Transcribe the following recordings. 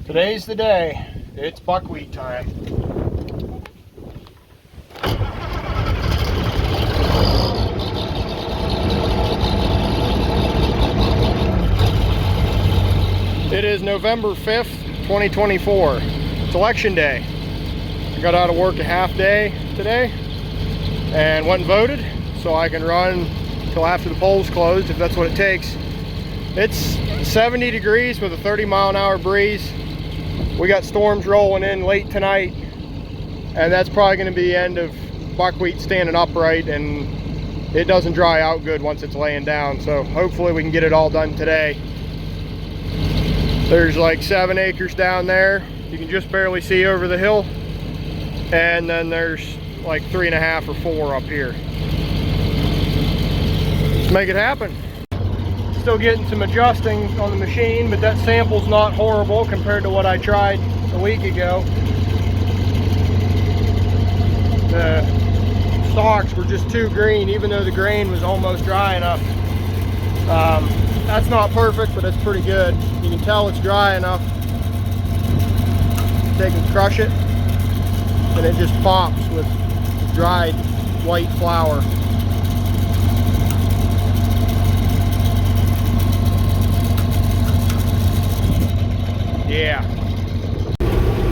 Today's the day. It's buckwheat time. It is November 5th, 2024. It's election day. I got out of work a half day today and went and voted so I can run till after the polls closed if that's what it takes. It's 70 degrees with a 30-mile-an-hour breeze. We got storms rolling in late tonight, and that's probably going to be the end of buckwheat standing upright, and it doesn't dry out good once it's laying down. So hopefully we can get it all done today. There's like 7 acres down there. You can just barely see over the hill. And then there's like 3.5 or 4 up here. Let's make it happen. Still getting some adjusting on the machine, but that sample's not horrible compared to what I tried a week ago. The stalks were just too green, even though the grain was almost dry enough. That's not perfect, but it's pretty good. You can tell it's dry enough. Take and crush it, and it just pops with dried white flour. Yeah.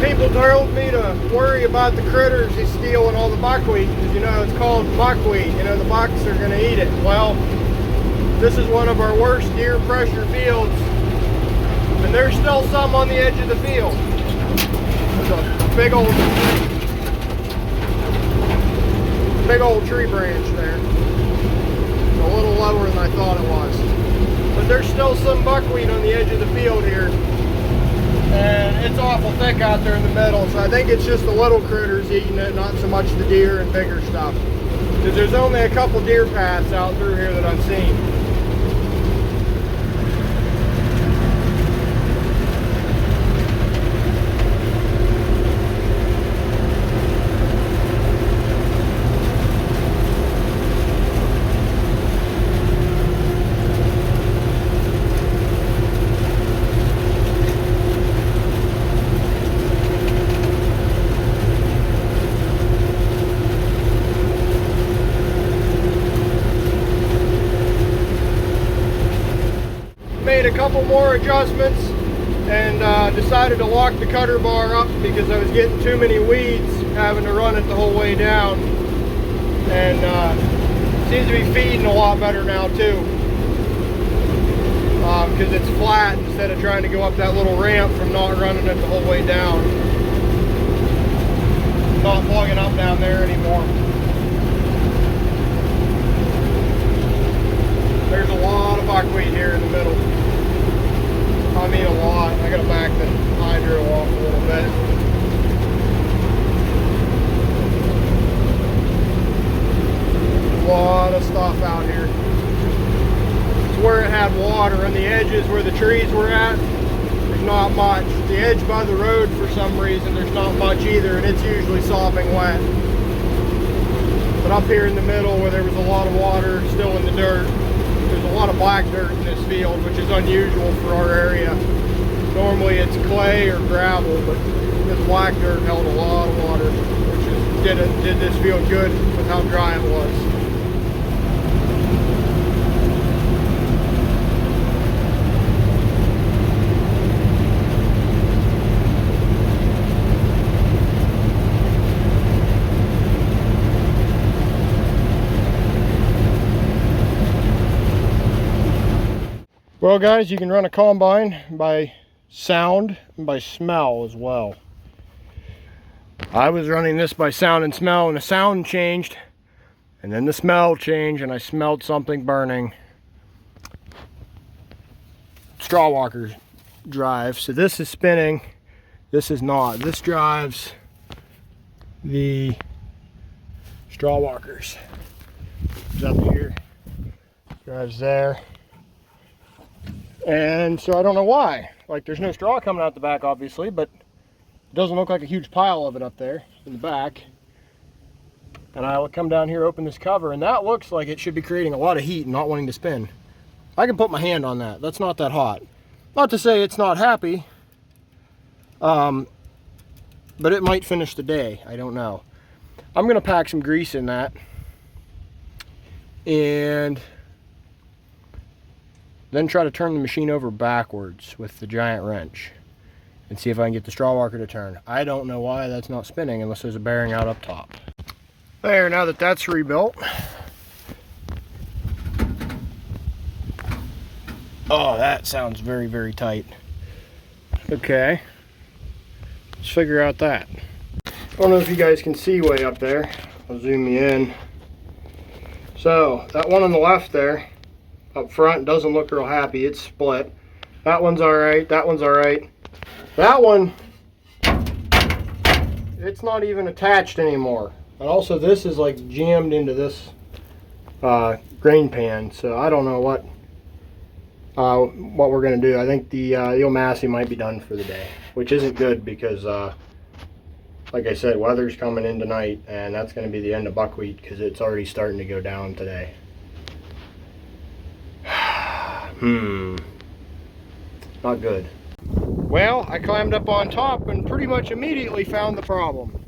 People told me to worry about the critters he's stealing all the buckwheat, because you know it's called buckwheat. You know the bucks are going to eat it. Well, this is one of our worst deer pressure fields, and there's still some on the edge of the field. There's a big old tree branch there. It's a little lower than I thought it was. But there's still some buckwheat on the edge of the field here. And it's awful thick out there in the middle, so I think it's just the little critters eating it, not so much the deer and bigger stuff. Because there's only a couple deer paths out through here that I've seen. Made a couple more adjustments and decided to lock the cutter bar up because I was getting too many weeds having to run it the whole way down, and seems to be feeding a lot better now too, because it's flat instead of trying to go up that little ramp from not running it the whole way down. Not plugging up down there anymore. There's a lot of buckwheat here in the middle. I mean a lot. I gotta back the hydro off a little bit. A lot of stuff out here. It's where it had water. On the edges where the trees were at, there's not much. The edge by the road, for some reason, there's not much either, and it's usually sopping wet. But up here in the middle where there was a lot of water still in the dirt, there's a lot of black dirt in this field, which is unusual for our area. Normally it's clay or gravel, but this black dirt held a lot of water, which did this field good with how dry it was. Well guys, you can run a combine by sound and by smell as well. I was running this by sound and smell, and the sound changed and then the smell changed, and I smelled something burning. Straw walkers drive. So this is spinning, this is not. This drives the straw walkers. It's up here, drives there. And so I don't know why. Like, there's no straw coming out the back, obviously, but it doesn't look like a huge pile of it up there in the back. And I'll come down here, open this cover, and that looks like it should be creating a lot of heat and not wanting to spin. I can put my hand on that. That's not that hot. Not to say it's not happy, But it might finish the day. I don't know. I'm gonna pack some grease in that and then try to turn the machine over backwards with the giant wrench and see if I can get the straw walker to turn. I don't know why that's not spinning unless there's a bearing out up top. There, now that that's rebuilt. Oh, that sounds very, very tight. Okay, let's figure out that. I don't know if you guys can see way up there. I'll zoom you in. So, that one on the left there, up front, doesn't look real happy. It's split. That one's alright, that one's alright. That one, it's not even attached anymore. And also this is like jammed into this grain pan, so I don't know what we're going to do. I think the old Massey might be done for the day, which isn't good because like I said, weather's coming in tonight and that's going to be the end of buckwheat because it's already starting to go down today. Not good. Well, I climbed up on top and pretty much immediately found the problem.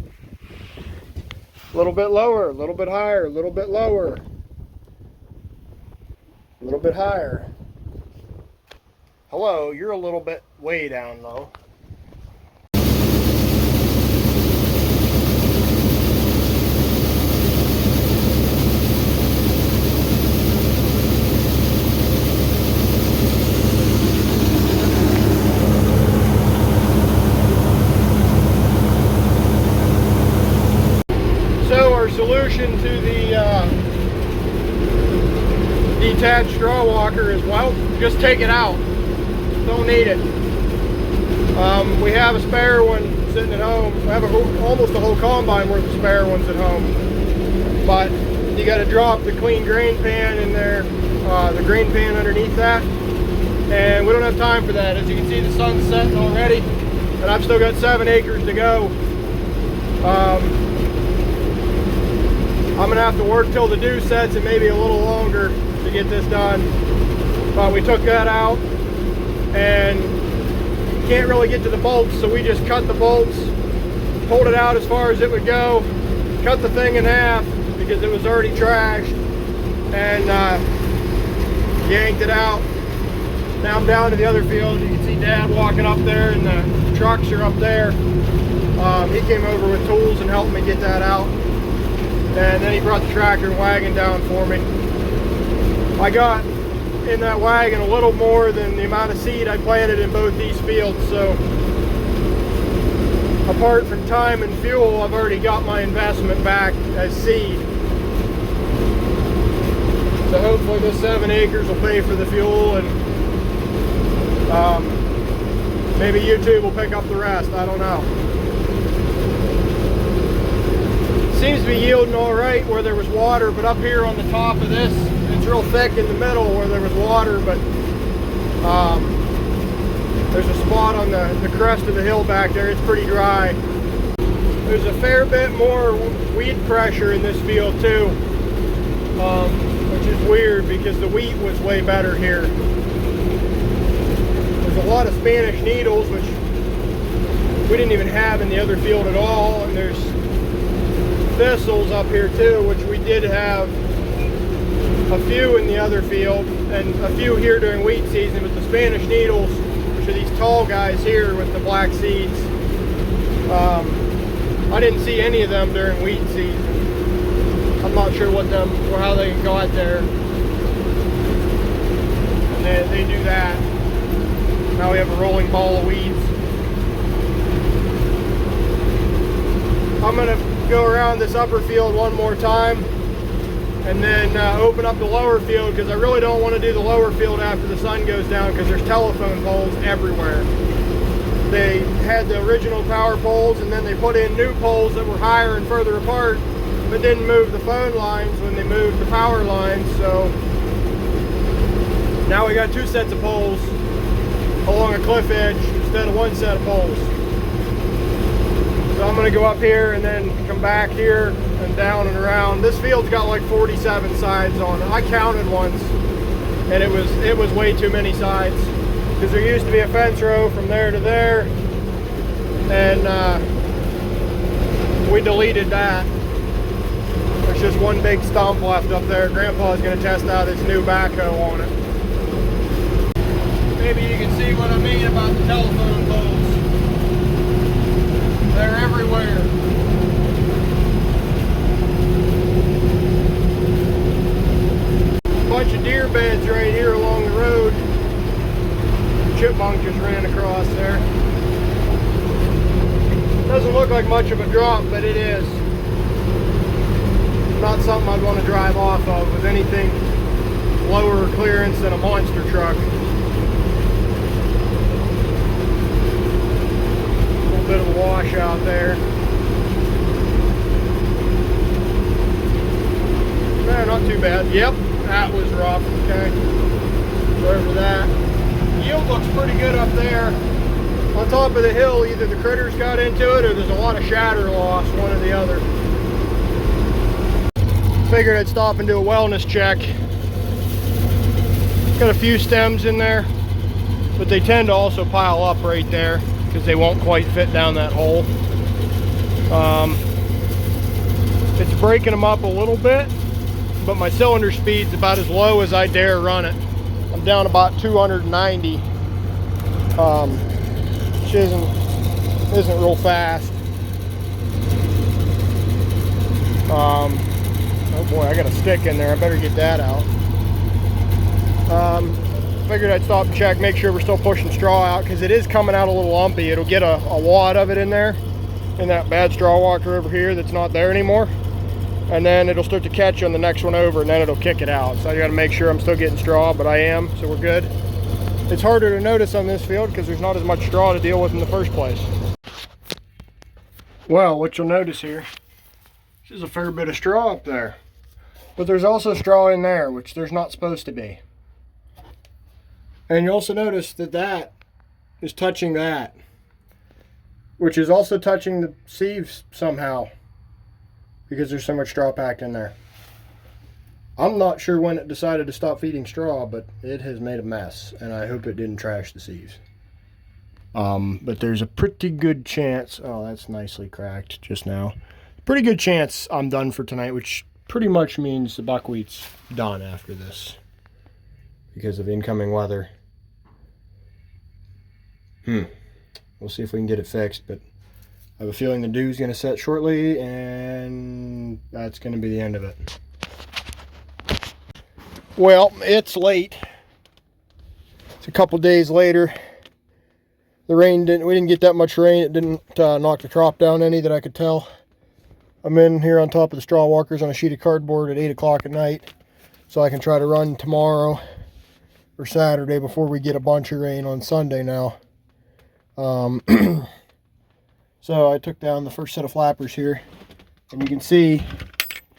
A little bit lower, a little bit higher, a little bit lower, a little bit higher. Hello, you're a little bit way down low. Solution to the detached straw walker is, well, just take it out. Don't need it. We have a spare one sitting at home. We have almost a whole combine worth of spare ones at home. But you got to drop the clean grain pan in there, the grain pan underneath that. And we don't have time for that. As you can see, the sun's setting already, and I've still got 7 acres to go. I'm gonna have to work till the dew sets and maybe a little longer to get this done. But we took that out and can't really get to the bolts, so we just cut the bolts, pulled it out as far as it would go, cut the thing in half because it was already trashed, and yanked it out. Now I'm down to the other field. You can see Dad walking up there and the trucks are up there. He came over with tools and helped me get that out. And then he brought the tractor and wagon down for me. I got in that wagon a little more than the amount of seed I planted in both these fields, so apart from time and fuel, I've already got my investment back as seed. So hopefully this 7 acres will pay for the fuel, and maybe YouTube will pick up the rest, I don't know. Seems to be yielding all right where there was water, but up here on the top of this, it's real thick in the middle where there was water, but there's a spot on the crest of the hill back there. It's pretty dry. There's a fair bit more weed pressure in this field too, which is weird because the wheat was way better here. There's a lot of Spanish needles, which we didn't even have in the other field at all, and there's thistles up here too, which we did have a few in the other field and a few here during wheat season, but the Spanish needles, which are these tall guys here with the black seeds, I didn't see any of them during wheat season. I'm not sure what them or how they got there. And they do that. Now we have a rolling ball of weeds. I'm gonna go around this upper field one more time and then open up the lower field, because I really don't want to do the lower field after the sun goes down because there's telephone poles everywhere. They had the original power poles and then they put in new poles that were higher and further apart, but didn't move the phone lines when they moved the power lines. So now we got 2 sets of poles along a cliff edge instead of 1 set of poles. So I'm going to go up here and then come back here and down and around. This field's got like 47 sides on it. I counted once and it was way too many sides, because there used to be a fence row from there to there, and we deleted that. There's just one big stump left up there. Grandpa's going to test out his new backhoe on it. Maybe you can see what I mean about the telephone poles. They're everywhere. Bunch of deer beds right here along the road. Chipmunk just ran across there. Doesn't look like much of a drop, but it is. Not something I'd want to drive off of with anything lower clearance than a monster truck. A little bit of a washout there. No, not too bad. Yep, that was rough. Okay, sorry for that. Yield looks pretty good up there. On top of the hill, either the critters got into it or there's a lot of shatter loss, one or the other. Figured I'd stop and do a wellness check. Got a few stems in there, but they tend to also pile up right there because they won't quite fit down that hole. It's breaking them up a little bit, but my cylinder speed's about as low as I dare run it. I'm down about 290, which isn't real fast. Oh boy, I got a stick in there. I better get that out. Figured I'd stop and check, make sure we're still pushing straw out, because it is coming out a little lumpy. It'll get a wad of it in there, in that bad straw walker over here that's not there anymore. And then it'll start to catch on the next one over, and then it'll kick it out. So I gotta make sure I'm still getting straw, but I am, so we're good. It's harder to notice on this field because there's not as much straw to deal with in the first place. Well, what you'll notice here, there's a fair bit of straw up there. But there's also straw in there, which there's not supposed to be. And you also notice that that is touching that, which is also touching the sieves somehow, because there's so much straw packed in there. I'm not sure when it decided to stop feeding straw, but it has made a mess, and I hope it didn't trash the sieves. But there's a pretty good chance, oh, that's nicely cracked just now. Pretty good chance I'm done for tonight, which pretty much means the buckwheat's done after this because of incoming weather. We'll see if we can get it fixed, but I have a feeling the dew's going to set shortly, and that's going to be the end of it. Well, it's late. It's a couple days later. The rain we didn't get that much rain. It didn't knock the crop down any that I could tell. I'm in here on top of the straw walkers on a sheet of cardboard at 8 o'clock at night, so I can try to run tomorrow or Saturday before we get a bunch of rain on Sunday now. So I took down the first set of flappers here, and you can see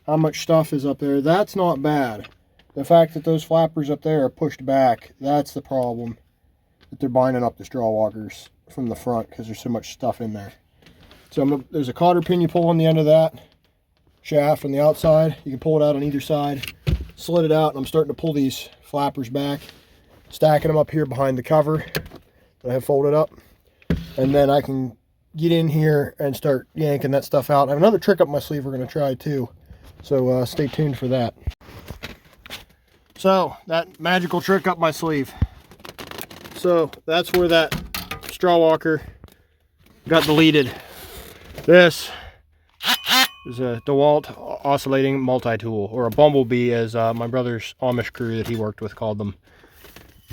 how much stuff is up there. That's not bad. The fact that those flappers up there are pushed back, that's the problem. That they're binding up the straw walkers from the front because there's so much stuff in there. So there's a cotter pin you pull on the end of that shaft from the outside. You can pull it out on either side, slid it out, and I'm starting to pull these flappers back, stacking them up here behind the cover that I have folded up. And then I can get in here and start yanking that stuff out. I have another trick up my sleeve we're going to try too. So stay tuned for that. So that magical trick up my sleeve. So that's where that straw walker got deleted. This is a DeWalt oscillating multi-tool, or a bumblebee as my brother's Amish crew that he worked with called them.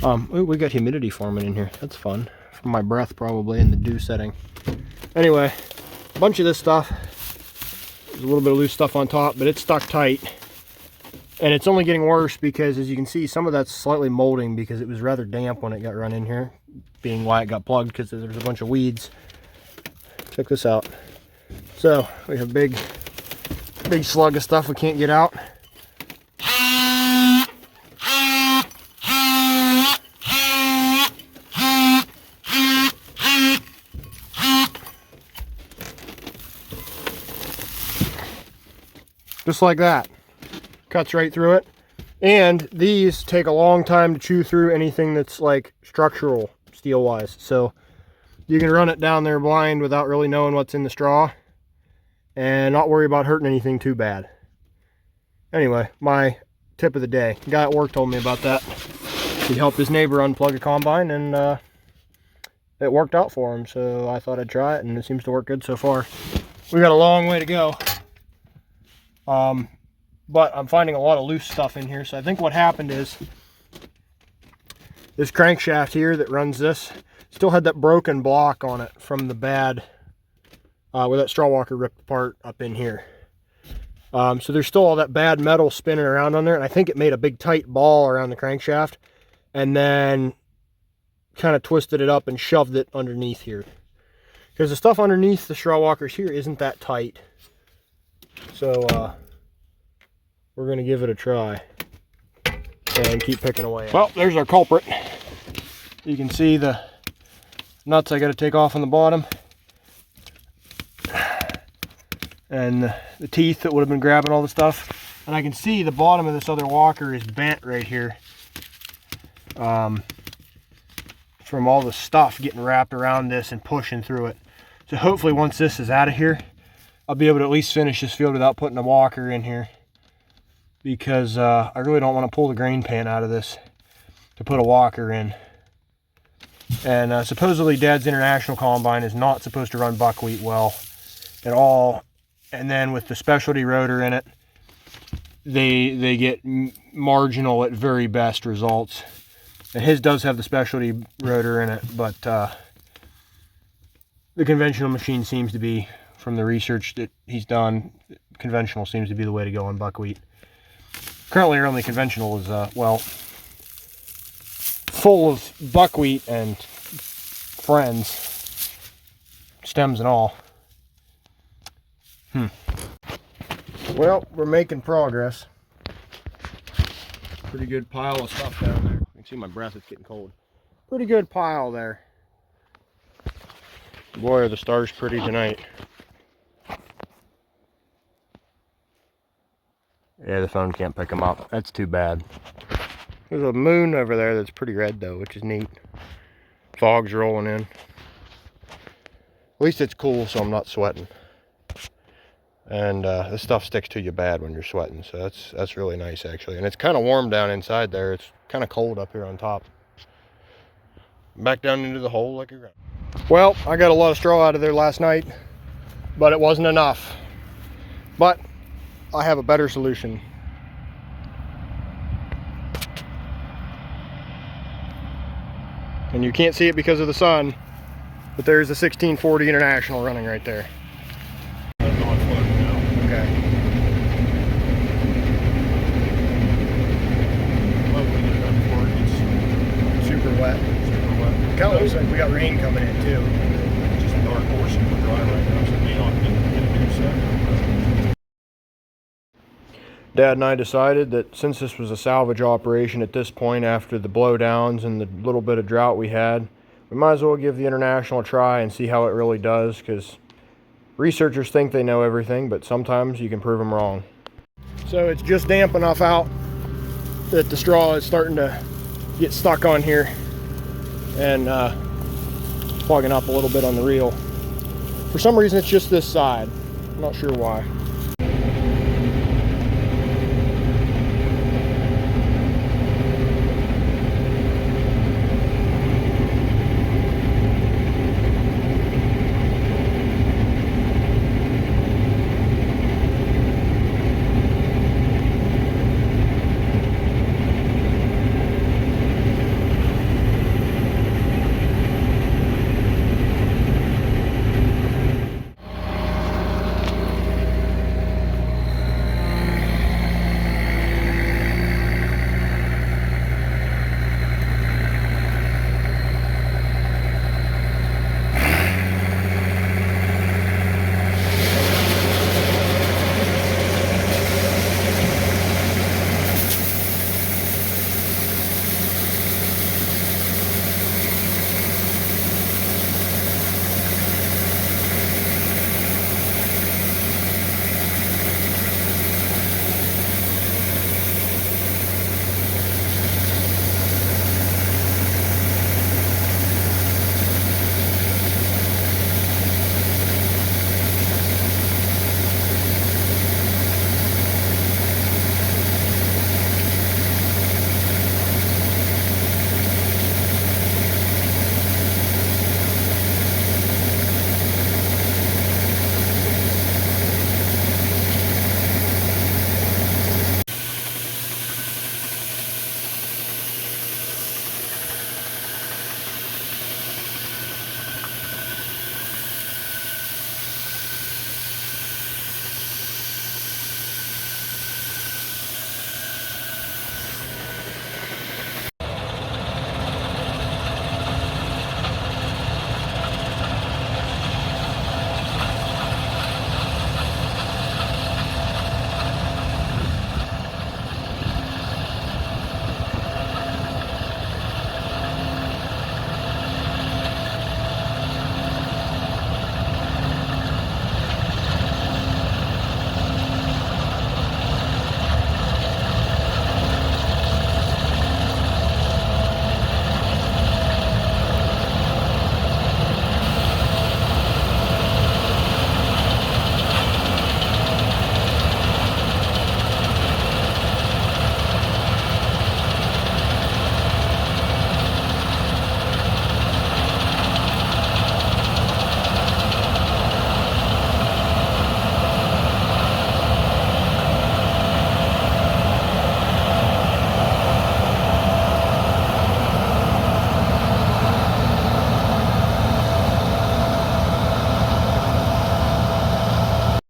Ooh, we got humidity forming in here. That's fun. From my breath probably in the dew setting. Anyway, a bunch of this stuff. There's a little bit of loose stuff on top, but it's stuck tight. And it's only getting worse because, as you can see, some of that's slightly molding because it was rather damp when it got run in here, being why it got plugged, because there's a bunch of weeds. Check this out. So we have big slug of stuff we can't get out. Just like that. Cuts right through it. And these take a long time to chew through anything that's like structural steel wise. So you can run it down there blind without really knowing what's in the straw and not worry about hurting anything too bad. Anyway, my tip of the day. The guy at work told me about that. He helped his neighbor unplug a combine, and it worked out for him, so I thought I'd try it, and it seems to work good so far. We got a long way to go. But I'm finding a lot of loose stuff in here, so I think what happened is this crankshaft here that runs this still had that broken block on it from the bad, where that straw walker ripped apart up in here. So there's still all that bad metal spinning around on there, and I think it made a big tight ball around the crankshaft and then kind of twisted it up and shoved it underneath here. Because the stuff underneath the straw walkers here isn't that tight. So we're going to give it a try and keep picking away. Well, there's our culprit. You can see the nuts I got to take off on the bottom, and the teeth that would have been grabbing all the stuff. And I can see the bottom of this other walker is bent right here, from all the stuff getting wrapped around this and pushing through it. So hopefully once this is out of here, I'll be able to at least finish this field without putting a walker in here, because I really don't want to pull the grain pan out of this to put a walker in. And supposedly Dad's International Combine is not supposed to run buckwheat well at all. And then with the specialty rotor in it, they get marginal at very best results. And his does have the specialty rotor in it, but the conventional machine seems to be, from the research that he's done, conventional seems to be the way to go on buckwheat. Currently our only conventional is, well, full of buckwheat and friends, stems and all. Well, we're making progress. Pretty good pile of stuff down there. You can see my breath, it's getting cold. Pretty good pile there. Boy, are the stars pretty tonight. Yeah, the phone can't pick them up. That's too bad. There's a moon over there that's pretty red though, which is neat. Fog's rolling in. At least it's cool, so I'm not sweating. And this stuff sticks to you bad when you're sweating, so that's really nice actually. And it's kind of warm down inside there. It's kind of cold up here on top. Back down into the hole like a ground. Well, I got a lot of straw out of there last night, but it wasn't enough. But I have a better solution. And you can't see it because of the sun, but there's the 1640 International running right there. Okay. Super wet. Super wet. Kind of looks like we got rain coming in too. It's just a dark or super dry right now, so it may not get a good set. Dad and I decided that since this was a salvage operation at this point, after the blowdowns and the little bit of drought we had, we might as well give the International a try and see how it really does, because researchers think they know everything, but sometimes you can prove them wrong. So it's just damp enough out that the straw is starting to get stuck on here and plugging up a little bit on the reel. For some reason it's just this side. I'm not sure why.